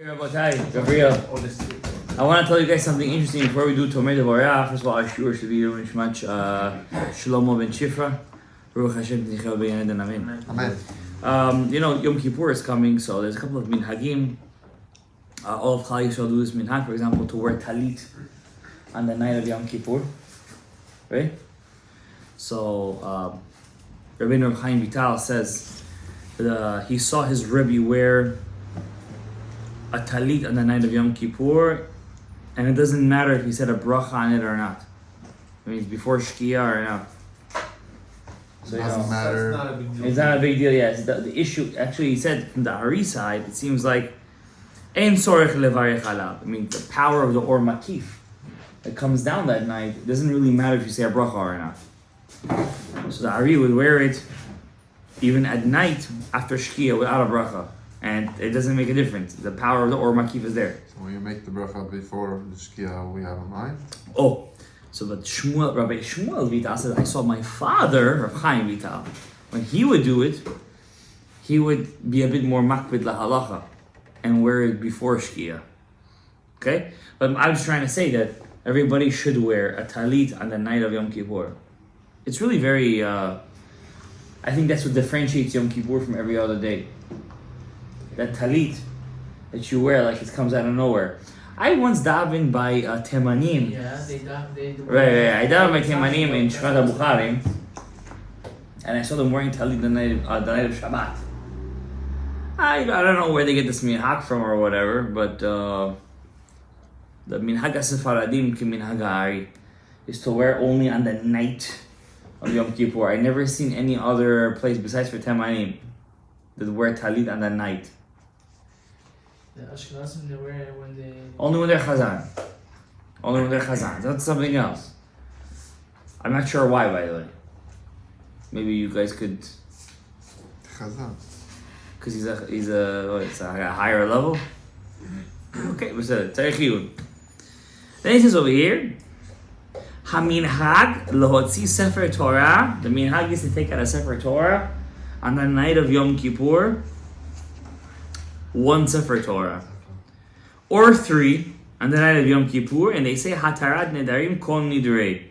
Rabotai, Gabriel, I want to tell you guys something interesting before we do Dvorah-4. First of all, our shiur should be Mishmach Shalom ben Shifra. Baruch Hashem Tnichel B'Yan Eden Amen. Amen. Yom Kippur is coming, so there's a couple of minhagim. All of Chal Yisrael do this minhag, for example, to wear talit on the night of Yom Kippur, right? So Rabbeinu Chaim Vital says that he saw his Rebbe wear a talit on the night of Yom Kippur, and it doesn't matter if he said a bracha on it or not. I mean, it's before Shkia or not. So, Doesn't matter. That's not a big deal. It's not a big deal, yes. The issue, actually, he said from the Ari side, it seems like Ein Sorech Levarech Alav. I mean, the power of the Or Makif that comes down that night, it doesn't really matter if you say a bracha or not. So the Ari would wear it even at night after Shkia without a bracha. And it doesn't make a difference. The power of the Or Makif is there. So when you make the bracha before the Shkia, we have a mind. Oh, so but Rabbi Shmuel Vital says, I saw my father, Rav Chaim Vital, when he would do it, he would be a bit more makbid lahalacha and wear it before Shkia. Okay? But I'm just trying to say that everybody should wear a talit on the night of Yom Kippur. It's really very, I think that's what differentiates Yom Kippur from every other day. That talit that you wear, like it comes out of nowhere. I once davened by Temanim. Yeah, they do. Right. I davened by Temanim in Shrat HaBukharim, and I saw them wearing talit the night of Shabbat. I don't know where they get this minhag from or whatever, but the minhag Sephardim ki minhag Ari is to wear only on the night of Yom Kippur. I never seen any other place besides for Temanim that wear talit on the night. The Ashkenazim, they wear it when they... Only when they're Chazan. Only when they're Chazan. That's something else. I'm not sure why, by the way. Maybe you guys could... Chazan. Because he's a higher level? Okay, but Tzarech Yud. Then he says over here, Haminhag lehotzi Sefer Torah. The minhag is to take out a Sefer Torah on the night of Yom Kippur. One Sefer Torah. Or three on the night of Yom Kippur, and they say Hatarat Nedarim Kol Nidrei.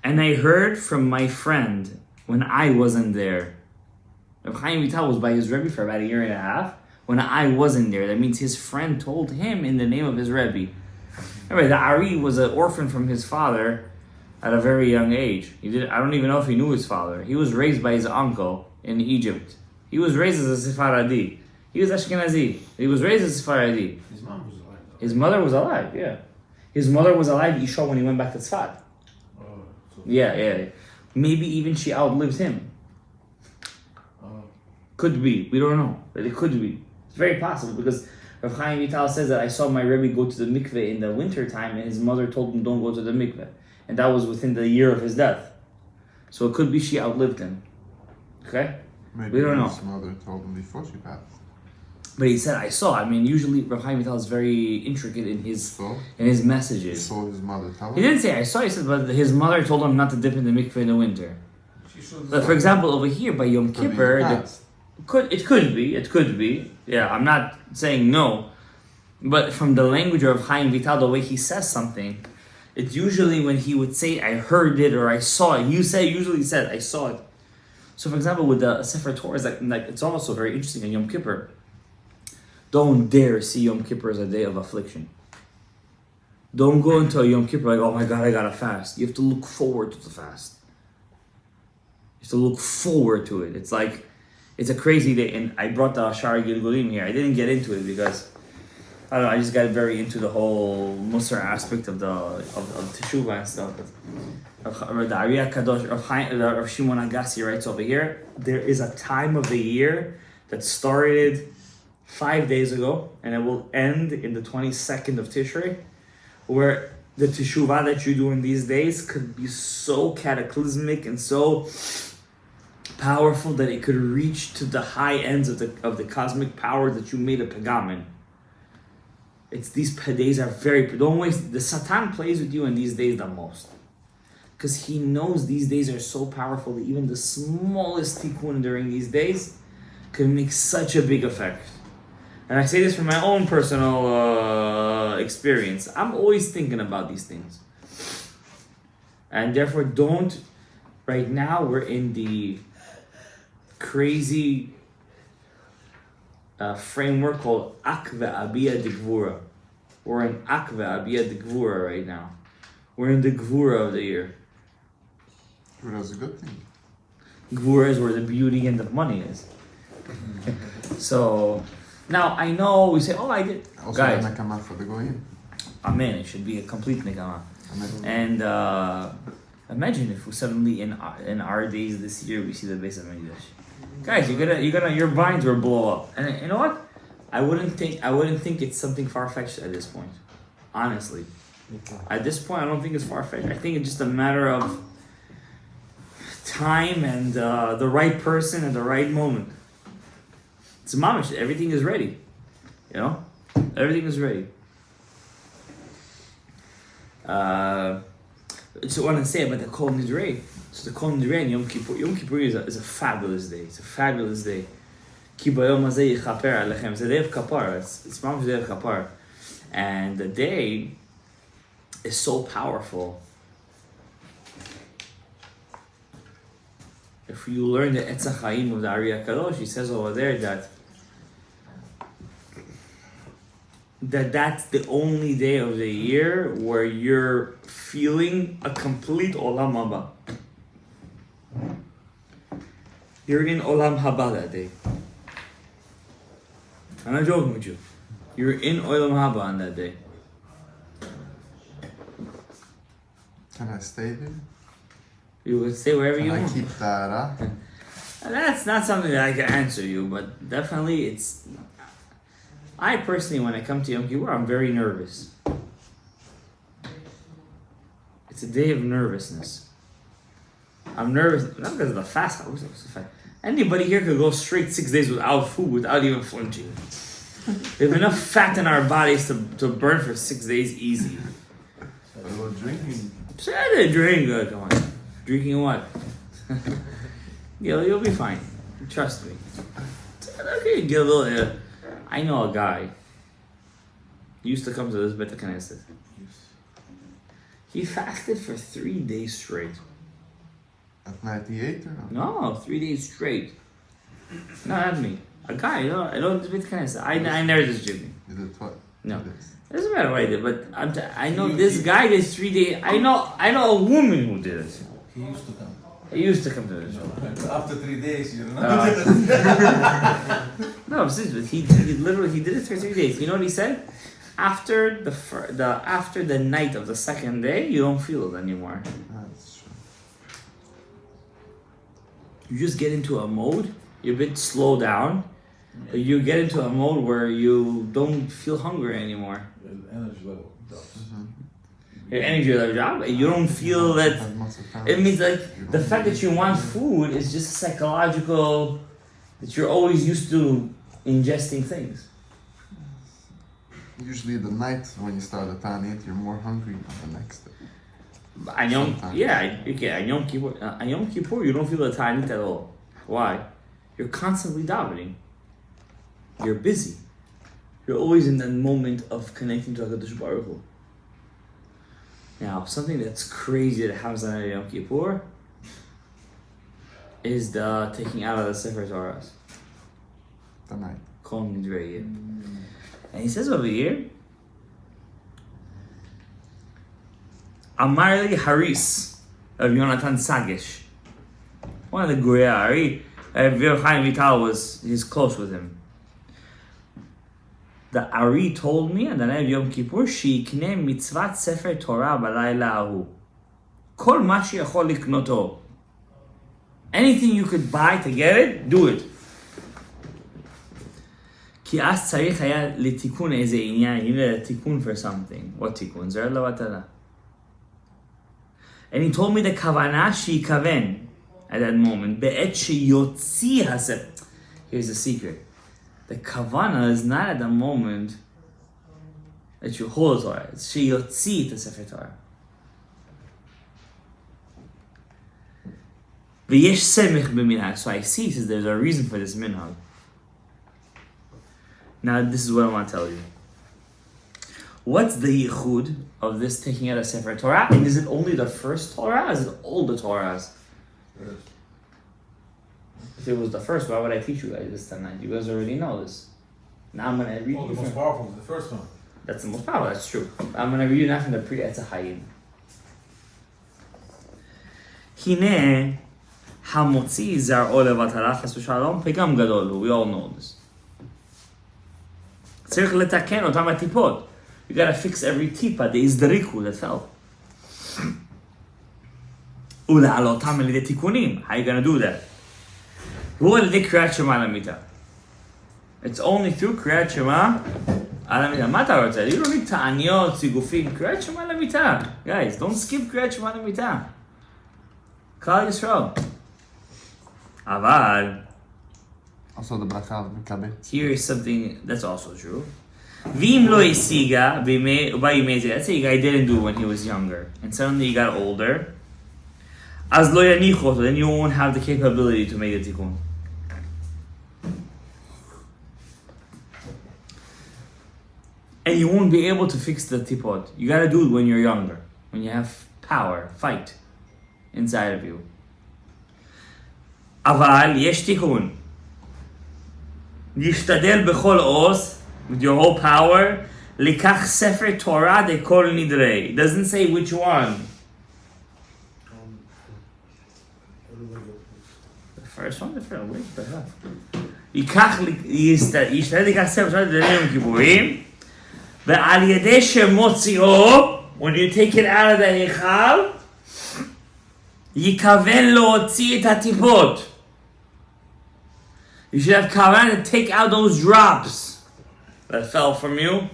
And I heard from my friend when I wasn't there. Rav Chaim Vital was by his Rebbe for about 1.5 years. When I wasn't there, that means his friend told him in the name of his Rebbe. Anyway, the Ari was an orphan from his father at a very young age. I don't even know if he knew his father. He was raised by his uncle in Egypt. He was raised as a Sephardi. He was Ashkenazi. He was raised as a Sephardi. His mom was alive, though. His mother was alive, yeah. His mother was alive, Isha, when he went back to Tzfat. Oh, so... Yeah. Maybe even she outlived him. Oh. Could be. We don't know. But it could be. It's very possible because Rav Chaim Vital says that I saw my Rebbe go to the mikveh in the winter time and his mother told him don't go to the mikveh. And that was within the year of his death. So it could be she outlived him. Okay? Maybe We don't know. his mother told him before she passed. But he said, I saw. I mean, usually Rav Chaim Vital is very intricate in his He messages. saw his mother tell He him. didn't say I saw. He said, but his mother told him not to dip in the mikveh in the winter. She should... But for example, over here by Yom Could be Kippur, past. it could be. Yeah, I'm not saying no. But from the language of Chaim Vital, the way he says something, it's usually when he would say, I heard it or I saw it. Usually said, I saw it. So for example, with the Sefer Torah, it's like it's also very interesting in Yom Kippur. Don't dare see Yom Kippur as a day of affliction. Don't go into a Yom Kippur like, oh my God, I gotta fast. You have to look forward to the fast. You have to look forward to it. It's like, it's a crazy day. And I brought the Shari Gilgulim here. I didn't get into it because, I don't know, I just got very into the whole Musar aspect of Teshuvah and stuff. The Ariya Kadosh, Rav Shimon Agassi writes over here, there is a time of the year that started 5 days ago, and it will end in the 22nd of Tishrei, where the Teshuvah that you do in these days could be so cataclysmic and so powerful that it could reach to the high ends of the cosmic power that you made a pagamin. These days are don't waste. The Satan plays with you in these days the most. Because he knows these days are so powerful that even the smallest tikkun during these days can make such a big effect. And I say this from my own personal experience. I'm always thinking about these things. And therefore, don't. Right now, we're in the crazy framework called Ak ve'abiyah de Gvura. We're in Ak ve'abiyah de Gvura right now. We're in the Gvura of the year. Sure, that's a good thing. Gvura is where the beauty and the money is. So, now I know we say, oh, I did. Also, Guys, the nakama for the goyim. amen, it should be a complete nekama. Amen. And imagine if we suddenly in our days this year we see the base of Mikdash. Guys, your minds will blow up. And you know what? I wouldn't think it's something far fetched at this point. Honestly, at this point, I don't think it's far fetched. I think it's just a matter of time and the right person at the right moment. It's mamish. Everything is ready. You know, everything is ready. So what I want to say about the Kol Nidrei. So the Kol Nidrei and Yom Kippur. Yom Kippur is a fabulous day. It's a fabulous day. Ki bayom hazeh yichaper alechem. It's a day of kapara. It's mamish day of kapara. And the day is so powerful. If you learn the Etz HaChaim of the Ari HaKadosh, he says over there that's the only day of the year where you're feeling a complete Olam Haba. You're in Olam Haba that day. I'm not joking with you. You're in Olam Haba on that day. Can I stay there? You can stay wherever you Can I want. keep Tahara? That's not something that I can answer you, but definitely it's... I personally, when I come to Yom Kippur, I'm very nervous. It's a day of nervousness. I'm nervous, not because of the fast. Anybody here could go straight 6 days without food, without even flinching. We have enough fat in our bodies to burn for 6 days easy. What about drinking? So I did drink. Come on. Drinking what? You'll be fine. Trust me. Okay, get a little... I know a guy. He used to come to this Beit HaKnesset. He fasted for 3 days straight. At 98 or no? No, 3 days straight. No, not me. A guy, I know this Beit HaKnesset. I never did Jimmy. You did what? No. You did. It doesn't matter what I did, but I know this guy did 3 days. I know a woman who did it. He used to come. He used to come to the show. After 3 days, you know. No, seriously, he did it for 3 days. You know what he said? After the night of the second day, you don't feel it anymore. That's true. You just get into a mode. You're a bit slow down. But you get into a mode where you don't feel hungry anymore. Energy level drops. Your energy level drops, and you don't feel that. Have lots of time. It means like the fact that you want food is just psychological. That you're always used to ingesting things. Usually the night when you start the Tanit, you're more hungry than the next day. On Yom Sometimes. on Yom Kippur, you don't feel the ta'anit at all. Why? You're constantly davening. You're busy. You're always in that moment of connecting to HaKadosh Baruch Hu. Now, something that's crazy that happens on Yom Kippur is the taking out of the Sefer Torahs. The night. Kol Nidrei. And he says over here, Amar li Haris of Yonatan Sagesh. One of the Gurei Ari, Chaim Vital he's close with him. The Ari told me on the night of Yom Kippur, Sheikne mitzvat Sefer Torah balayla ahu. Kol ma sheyachol liknoto. Anything you could buy to get it, do it. כי אז צריך היה לתיקון איזה עניין, you need a תיקון for something. What תיקון? זר לו התלה. And he told me the כוונה שיכוון at that moment, בעת שיוציא הספר. Here's the secret. The kavana is not at the moment that you hold Torah. It's שיוציא את הספר Torah. ויש סמך במנהג. So I see, he says there's a reason for this minhag. Now this is what I want to tell you. What's the yichud of this taking out a Sefer Torah? And is it only the first Torah? Or is it all the Torahs? Yes. If it was the first, why would I teach you guys this tonight? You guys already know this. Now I'm gonna read Oh, you the most from... powerful is the first one. That's the most powerful, that's true. I'm gonna read you now from the Pri Etz HaChaim. Hine hamotzi zar'o levatara chas v'shalom pegam gadol hu. We all know this. Tzarich letaken otam hatipot. You gotta fix every tipa, the izdariku that fell. Ula'alotam al-yedei tikunim. How are you gonna do that? Hu al-yedei kriyat shema al-amita. It's only through kriyat shema al-amita. מה אתה רוצה? You don't need ta'aniyot, sigufim. kriyat shema al-amita. Guys, don't skip kriyat shema al-amita. Klal Yisrael. Aval. Also the bracha mikabel. Here is something that's also true. V'im lo isiga b'yimei. Let's say a guy didn't do it when he was younger, and suddenly he got older. Az lo yanichu, then you won't have the capability to make the tikkun. And you won't be able to fix the tipot. You gotta do it when you're younger, when you have power, fight inside of you. Aval yesh tikkun. Yishtadel b'chol os, with your whole power, likach sefer Torah de kol nidrei. It doesn't say which one. The first one, the first one. Wait, the hell? ישתדל likach sefer Torah de yom kippurim, ve'al yedei shemotzio, when you take it out of the heichal, yikaven lo'otzi et hatipot. You should have kavan to take out those drops that fell from you.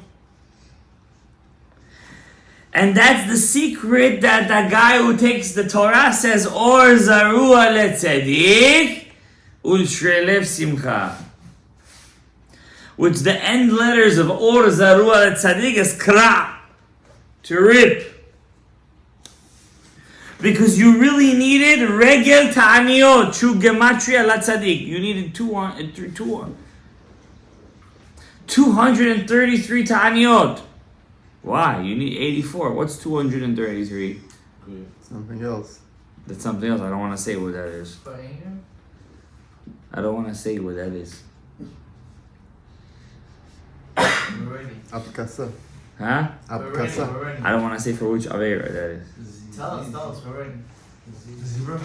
And that's the secret that the guy who takes the Torah says, Or zarua letzedik, ulshrelev simcha. Which the end letters of Or zarua letzedik is kra, to rip. Because you really needed regel ta'aniyot, true gematria la tzadik. You needed 233 ta'aniyot. Why? You need 84. What's 233? Something else. That's something else. I don't want to say what that is. I don't want to say what that is. Apkasa. Huh? Apkasa. I don't want to say for which Aveira that is. Tell us, we're ready. Zebra?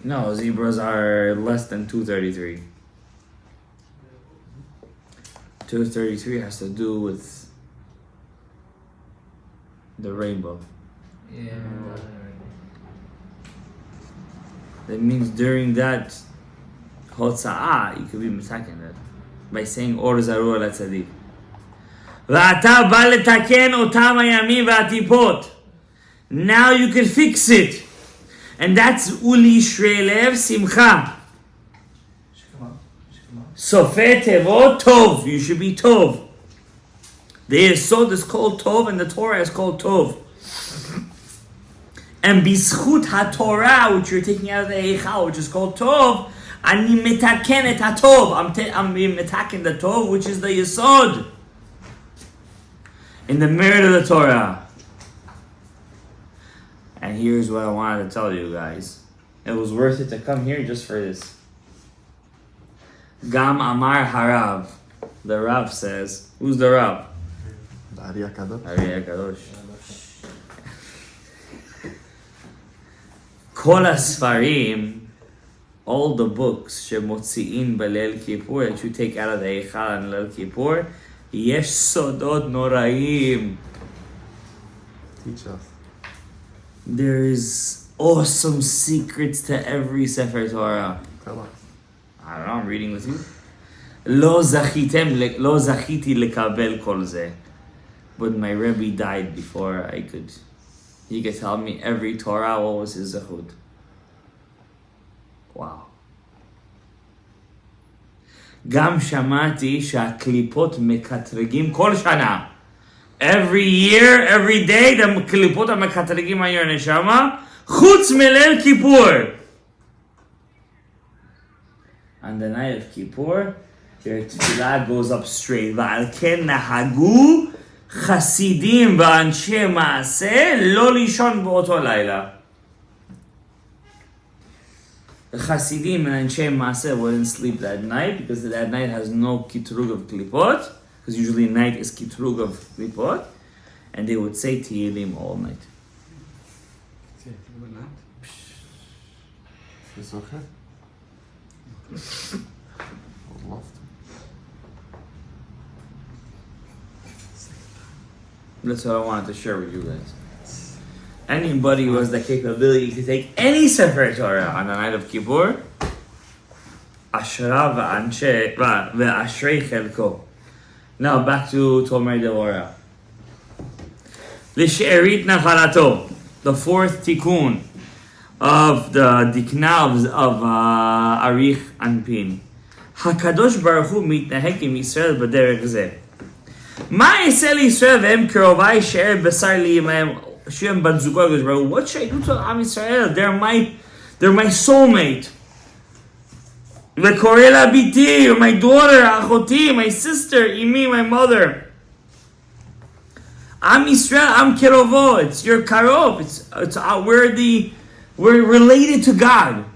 No, zebras are less than 233. 233 has to do with the rainbow. Yeah, That means during that hotza'ah, you could be mitaken that by saying Or Zarua la Tzadik. V'ata ba letaken otam hayamim v'atipot. Now you can fix it. And that's Uli Shrelev Simcha. Sofet Tevot Tov. You should be Tov. The Yesod is called Tov and the Torah is called Tov. And Bischut HaTorah, which you're taking out of the Eichal, which is called Tov, Ani Metaken et HaTov. I'm metaken the Tov, which is the Yesod. In the merit of the Torah. And here's what I wanted to tell you guys. It was worth it to come here just for this. Gam Amar Harav. The Rav says, who's the Rav? The Ari HaKadosh. Ari HaKadosh. Kol HaSfarim, all the books, Shemotzi'in B'Leil Kippur, that you take out of the Eichal and Leil Kippur, Yesh Sodot Noraim. Teach us. There is awesome secrets to every Sefer Torah. Tell us. I don't know, I'm reading with you. Lo zachiti lekabel kol zeh. But my Rebbe died before he could tell me every Torah, what was his zechut. Wow. Gam shamati שהקליפות מקטרגים כל שנה. Every year, every day, the קליפות המקטרגים היו הנשמה, חוץ מליל כיפור. On the night of Kippur, Their tefillah goes up straight. ועל כן נהגו חסידים ואנשי מעשה לא לישון באותו לילה. The Hasidim and Anshe Maaseh wouldn't sleep that night because that night has no kitrug of klipot, because usually night is kitrug of klipot, and they would say Tehillim all night. It's okay. I'd love to. That's what I wanted to share with you guys. Anybody who has the capability to take any Sefer Torah on the night of Kippur, Ashra ve'ashrei chelko. Now back to Tomer Dvorah. L'she'erit nachalato, the fourth tikkun of the dikna of Arich Anpin. Hakadosh Baruch Hu mitnahek im Yisrael b'derech zeh. Ma yisel Yisrael ve'em kerovai she'er besar li imayim. What should I do to Am Yisrael? They're my soulmate. Ve'korela biti, my daughter, achoti, my sister, imi, my mother. Am Yisrael, Am Kerovo. It's your karov. We're related to God.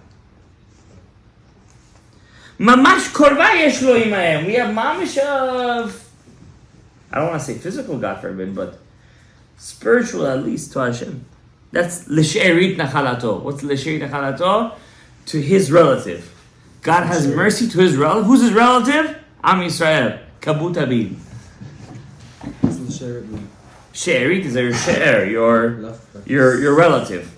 Mamash korva yesh lo imayim. We have mamish of, I don't want to say physical, God forbid, but spiritual at least to Hashem. That's l'she'erit nachalato. What's l'she'erit nachalato? To his relative. God has mercy to his relative. Who's his relative? Am Yisrael. Kabut abin. She'erit is your she'er, your relative.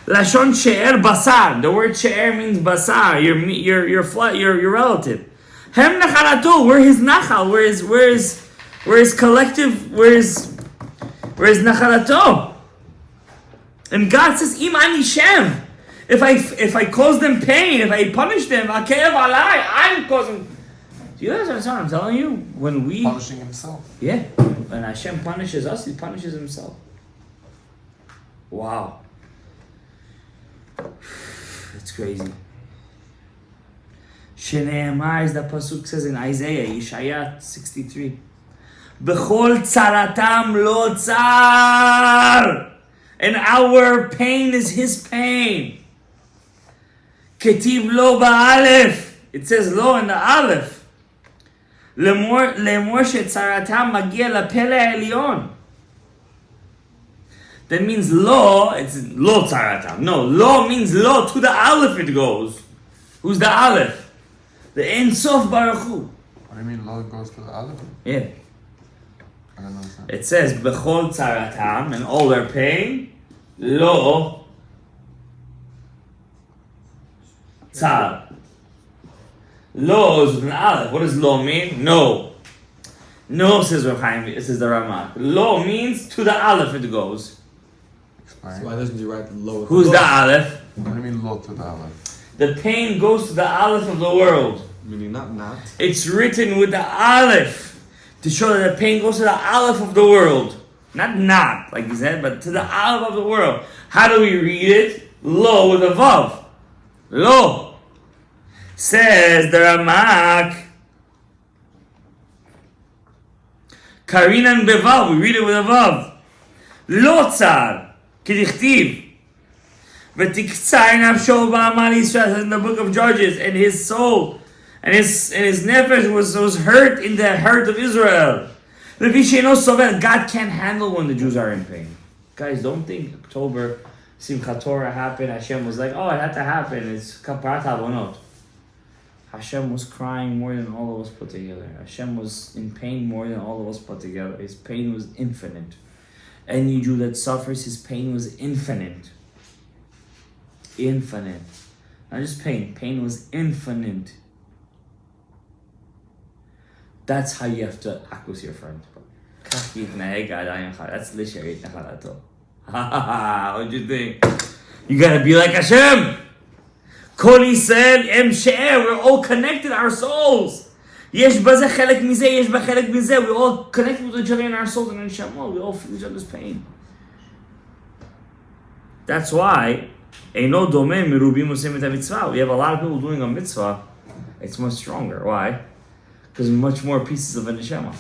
Lashon she'er basar. The word she'er means basar. Your relative. Hem nachalato. We're his nachal. We're his collective. Where's Nachalato? And God says, Im ani shem. If I cause them pain, if I punish them, I'm causing. Do you guys understand what I'm telling you? When we Punishing himself. Yeah. When Hashem punishes us, he punishes himself. Wow. It's crazy. Shene'emar, as the pasuk says in Isaiah, Yeshaya 63. B'chol tzaratam lo tzar. And our pain is his pain. Ketiv lo ba'alef. It says lo in the aleph. Lemor shetzaratam magia lapele elyon. That means lo, it's lo tzaratam. No, lo means lo, to the aleph it goes. Who's the aleph? The Ein Sof Baruch Hu. What do you mean lo goes to the aleph? Yeah. I don't understand. It says b'chol tzaratam, and all their pain, lo tzar. Lo is with an aleph. What does lo mean? No. No, says Rav Chaim, says the Ramak. Lo means to the aleph it goes. Explain. So why doesn't you write low? Who's the aleph? What do you mean lo to the aleph? The pain goes to the aleph of the world. Meaning not. It's written with the aleph to show that the pain goes to the aleph of the world. Not, like he said, but to the aleph of the world. How do we read it? Lo with a vav. Lo. Says the Ramak. Karinan bevav. We read it with a vav. Lo tzar. Kedichtiv. V'tiktzai nafsho ba'amal Yisrael, in the book of Judges, and his soul and his nefesh was hurt in the heart of Israel. God can't handle when the Jews are in pain. Guys, don't think October Simchat Torah happened. Hashem was like, oh, it had to happen. It's kaparat havonot. Hashem was crying more than all of us put together. Hashem was in pain more than all of us put together. His pain was infinite. Any Jew that suffers, his pain was infinite. Infinite. Not just pain. Pain was infinite. That's how you have to act with your friend. That's l'she'erit nachalato. What'd you think? You gotta be like Hashem. Kol Yisrael em she'er. We're all connected, our souls. Yesh baze chelek mizeh, yesh ba chelek mizeh. We all connect with each other in our souls and in Shemo. We all feel each other's pain. That's why Eino domeh merubim osim et mitzvah. We have a lot of people doing a mitzvah, It's much stronger. Why? Because much more pieces of a neshama.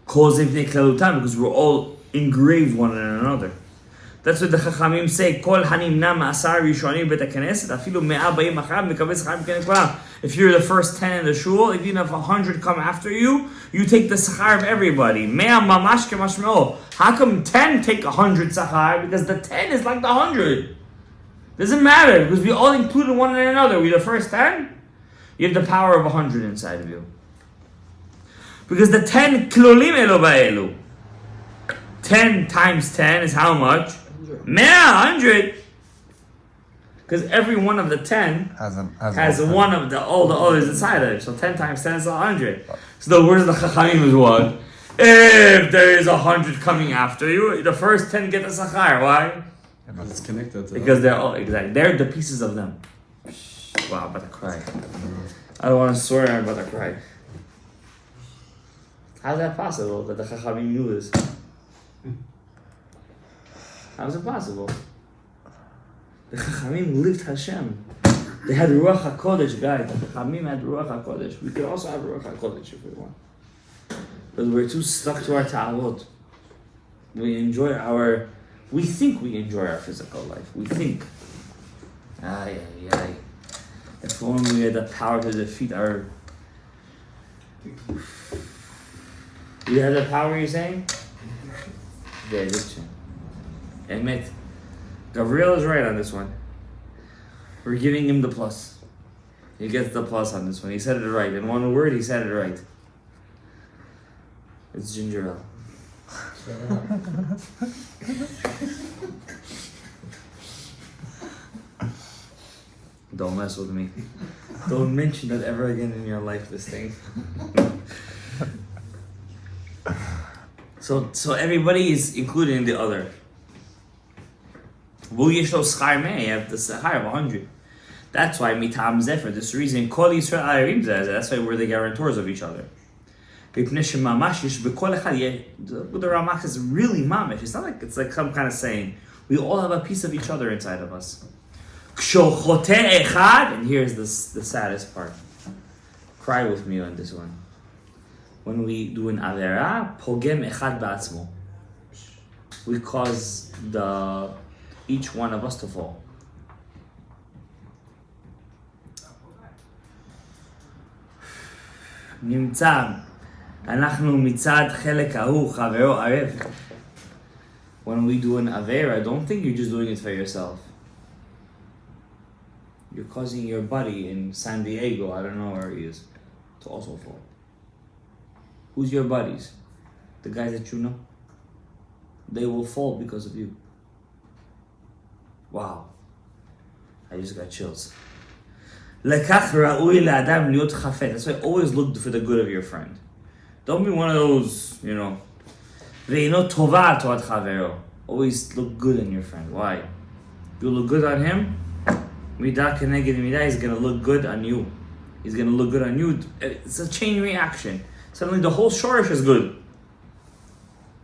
Because we're all engraved one in another. That's what the Chachamim say. Kol hanimna ma'asar rishonim bet haKnesset afilu me'a ba'im acharav mekabel schar b'knei kulam. If you're the first 10 in the shul, even if 100 come after you, you take the schar of everybody. Me'a mamash kemashmeo. How come 10 take 100 schar? Because the 10 is like the 100. Doesn't matter because we all included one in another. We're the first 10. You have the power of 100 inside of you. Because the 10 klolim elo ba'elu. 10 times 10 is how much? 100. Because every one of the 10 has one of all the others inside of it. So 10 times 10 is 100. So the words of the Chachamim is what? If there is 100 coming after you, the first 10 get the Sachar. Why? But it's connected to Because they're all, exactly. They're the pieces of them. Wow, I'm about to cry. I don't want to swear, I'm about to cry. How's that possible that the Chachamim knew this? How is it possible? The Chachamim lived Hashem. They had Ruach HaKodesh, guys. The Chachamim had Ruach HaKodesh. We could also have Ruach HaKodesh if we want. But we're too stuck to our ta'avot. We think we enjoy our physical life. We think. Ay. If only we had the power to defeat our... You have the power, you're saying? The addiction. Emet. Gabriel is right on this one. We're giving him the plus. He gets the plus on this one. He said it right. In one word, he said it right. It's ginger ale. Don't mess with me. Don't mention that ever again in your life, this thing. So everybody is included in the other. You have the Sahar of 100. That's why mitam zeh, for this reason, Kol Yisrael Arim zeh. That's why we're the guarantors of each other. The Ramak is really mamish. It's not like it's like some kind of saying. We all have a piece of each other inside of us. And here's the saddest part. Cry with me on this one. When we do an avera, pogem echad ba'atzmo. We cause each one of us to fall. נמצא, אנחנו מצד חלק ההוא חברו ערב. When we do an avera, don't think you're just doing it for yourself. You're causing your buddy in San Diego, I don't know where he is, to also fall. Who's your buddies? The guys that you know? They will fall because of you. Wow. I just got chills. That's why always look for the good of your friend. Don't be one of those, always look good on your friend. Why? You look good on him, midah keneged midah, he's going to look good on you. He's going to look good on you. It's a chain reaction. Suddenly the whole shorish is good.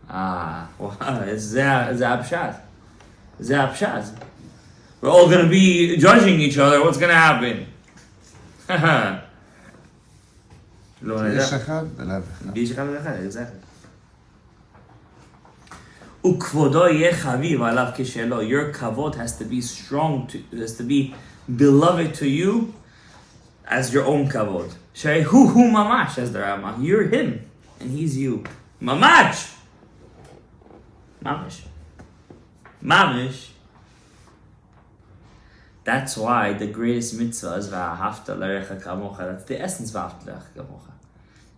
It's Zapshat. We're all going to be judging each other. What's going to happen? יש אחד בלב אחד. Exactly. וכבודו יהיה חביב עליו כשלו. Your kavod has to be strong, has to be beloved to you as your own kavod. שהרי הוא ממש, as the Rama. You're him, and he's you. ממש! Mamish. That's why the greatest mitzvah is v'ahavta l'recha kamocha. That's the essence of v'ahavta l'recha kamocha.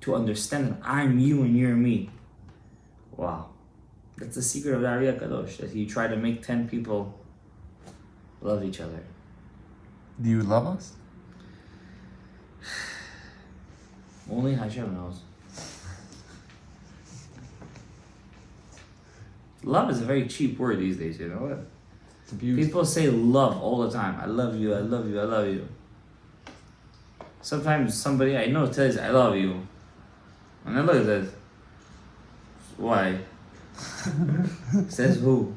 To understand that I'm you and you're me. Wow. That's the secret of the Ari HaKadosh, that you try to make 10 people love each other. Do you love us? Only Hashem knows. Love is a very cheap word these days, you know what? People say love all the time. I love you, I love you, I love you. Sometimes somebody I know says, I love you. And I look at that. Why? Says who?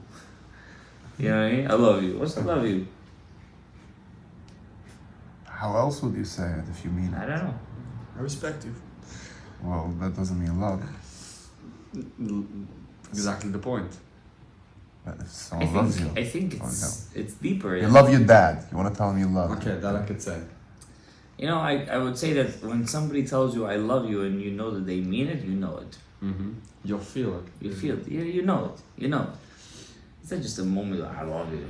You know what I mean? I love you. What's I love you? How else would you say it if you mean I it? don't know. I respect you. Well, that doesn't mean love. Exactly the point. But if someone loves you, I think it's deeper. you love your dad. You want to tell him you love him. Okay, that I could say. You know, I would say that when somebody tells you I love you and you know that they mean it, you know it. Mm-hmm. You'll feel it. You feel it. You know it. You know it. It's not just a moment like, I love you.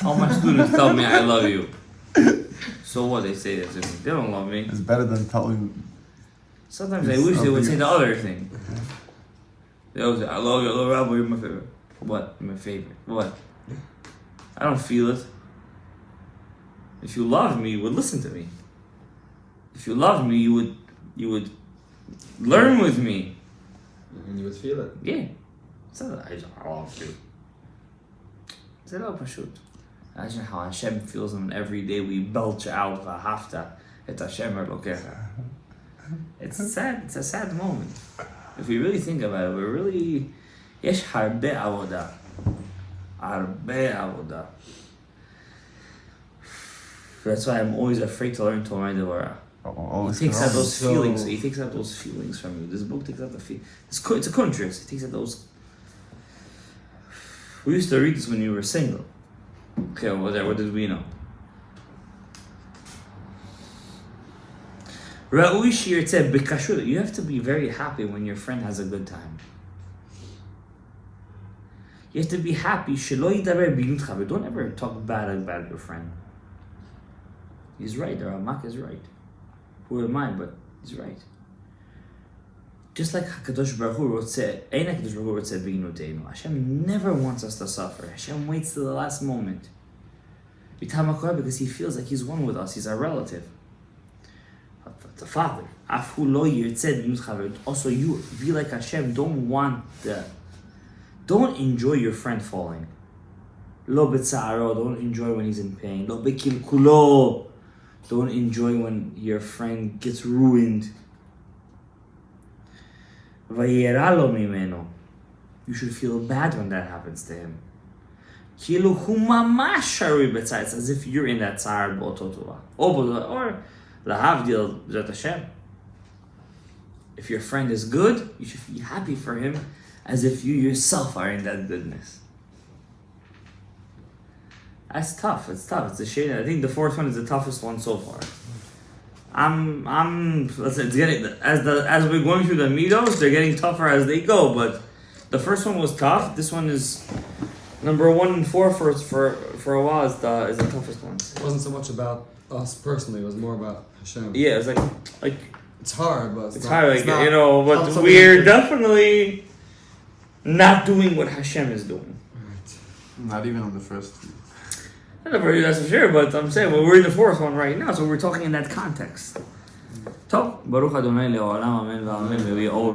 All my students tell me I love you. So what, they say that to me. They don't love me. It's better than telling. Sometimes I wish they would say the other thing. They always say, I love you, Rabbi, you're my favorite. What? You're my favorite. What? I don't feel it. If you loved me, you would listen to me. If you loved me, you would learn with me. And you would feel it. Yeah. It's not that I love you. It's a little pashut. Imagine how Hashem feels when every day we belch out v'ahavta et Hashem Elokecha. It's sad. It's a sad moment. If we really think about it, we're really yesh harbe avoda. Harbe avoda. That's why I'm always afraid to learn Torah and Dvorah. He takes out those feelings. He takes out those feelings from you. This book takes out the feelings. It's a contrast. It takes out those. We used to read this when you were single. Okay, what did we know? You have to be very happy when your friend has a good time. You have to be happy. Don't ever talk bad about your friend. He's right, the Ramak is right. Who am I, but he's right. Just like HaKadosh Baruch Hu wrote said, Hashem never wants us to suffer. Hashem waits till the last moment. Because he feels like he's one with us, he's our relative. The Father. Also you, be like Hashem, don't enjoy your friend falling. Don't enjoy when he's in pain. Don't enjoy when your friend gets ruined. You should feel bad when that happens to him. It's as if you're in that tsar or lahavdil zat Hashem. If your friend is good, you should be happy for him as if you yourself are in that goodness. That's tough. It's tough. It's a shame. I think the fourth one is the toughest one so far. It's getting as we're going through the midos, they're getting tougher as they go. But the first one was tough. This one is number 1 and 4 for a while is the toughest one. It wasn't so much about us personally. It was more about Hashem. Yeah, it's like it's hard, but it's hard. But we're definitely not doing what Hashem is doing. Right. Not even on the first two. That's for sure, but I'm saying we're in the fourth one right now, so we're talking in that context. Top, Baruch Adonai le'olam, amen v'amen.